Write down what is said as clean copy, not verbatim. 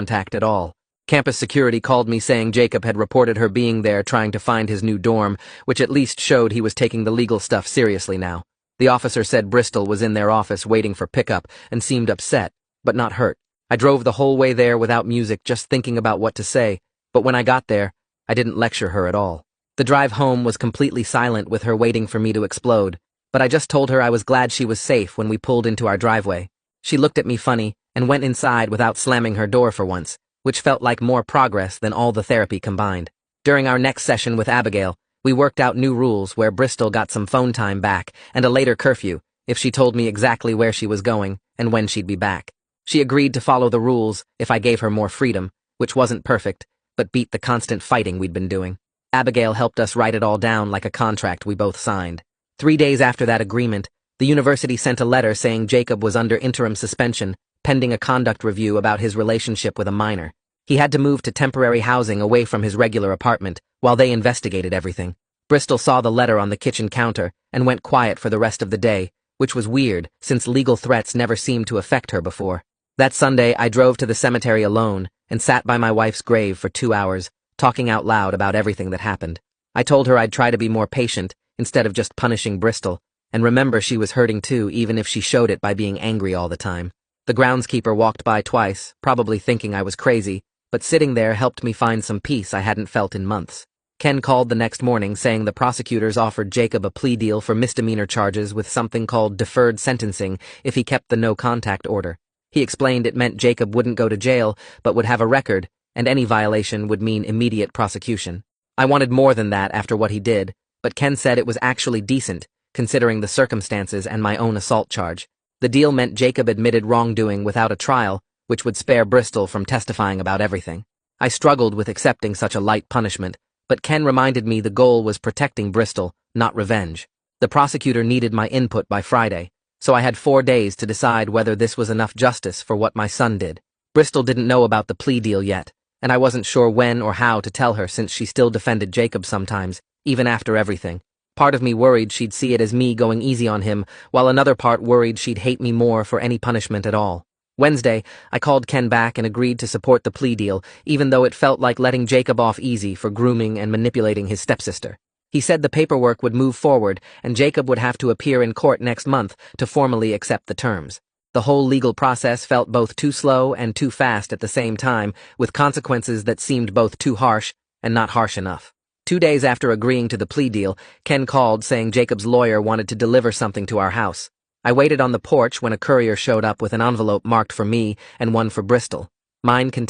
contact at all. Campus security called me saying Jacob had reported her being there trying to find his new dorm, which at least showed he was taking the legal stuff seriously now. The officer said Bristol was in their office waiting for pickup and seemed upset, but not hurt. I drove the whole way there without music, just thinking about what to say, but when I got there, I didn't lecture her at all. The drive home was completely silent with her waiting for me to explode, but I just told her I was glad she was safe when we pulled into our driveway. She looked at me funny and went inside without slamming her door for once, which felt like more progress than all the therapy combined. During our next session with Abigail, we worked out new rules where Bristol got some phone time back and a later curfew if she told me exactly where she was going and when she'd be back. She agreed to follow the rules if I gave her more freedom, which wasn't perfect, but beat the constant fighting we'd been doing. Abigail helped us write it all down like a contract we both signed. 3 days after that agreement, the university sent a letter saying Jacob was under interim suspension, pending a conduct review about his relationship with a minor. He had to move to temporary housing away from his regular apartment while they investigated everything. Bristol saw the letter on the kitchen counter and went quiet for the rest of the day, which was weird since legal threats never seemed to affect her before. That Sunday, I drove to the cemetery alone and sat by my wife's grave for 2 hours, talking out loud about everything that happened. I told her I'd try to be more patient instead of just punishing Bristol, and remember she was hurting too even if she showed it by being angry all the time. The groundskeeper walked by twice, probably thinking I was crazy, but sitting there helped me find some peace I hadn't felt in months. Ken called the next morning saying the prosecutors offered Jacob a plea deal for misdemeanor charges with something called deferred sentencing if he kept the no-contact order. He explained it meant Jacob wouldn't go to jail, but would have a record, and any violation would mean immediate prosecution. I wanted more than that after what he did, but Ken said it was actually decent, considering the circumstances and my own assault charge. The deal meant Jacob admitted wrongdoing without a trial, which would spare Bristol from testifying about everything. I struggled with accepting such a light punishment, but Ken reminded me the goal was protecting Bristol, not revenge. The prosecutor needed my input by Friday, so I had 4 days to decide whether this was enough justice for what my son did. Bristol didn't know about the plea deal yet, and I wasn't sure when or how to tell her since she still defended Jacob sometimes, even after everything. Part of me worried she'd see it as me going easy on him, while another part worried she'd hate me more for any punishment at all. Wednesday, I called Ken back and agreed to support the plea deal, even though it felt like letting Jacob off easy for grooming and manipulating his stepsister. He said the paperwork would move forward, and Jacob would have to appear in court next month to formally accept the terms. The whole legal process felt both too slow and too fast at the same time, with consequences that seemed both too harsh and not harsh enough. 2 days after agreeing to the plea deal, Ken called saying Jacob's lawyer wanted to deliver something to our house. I waited on the porch when a courier showed up with an envelope marked for me and one for Bristol. Mine contained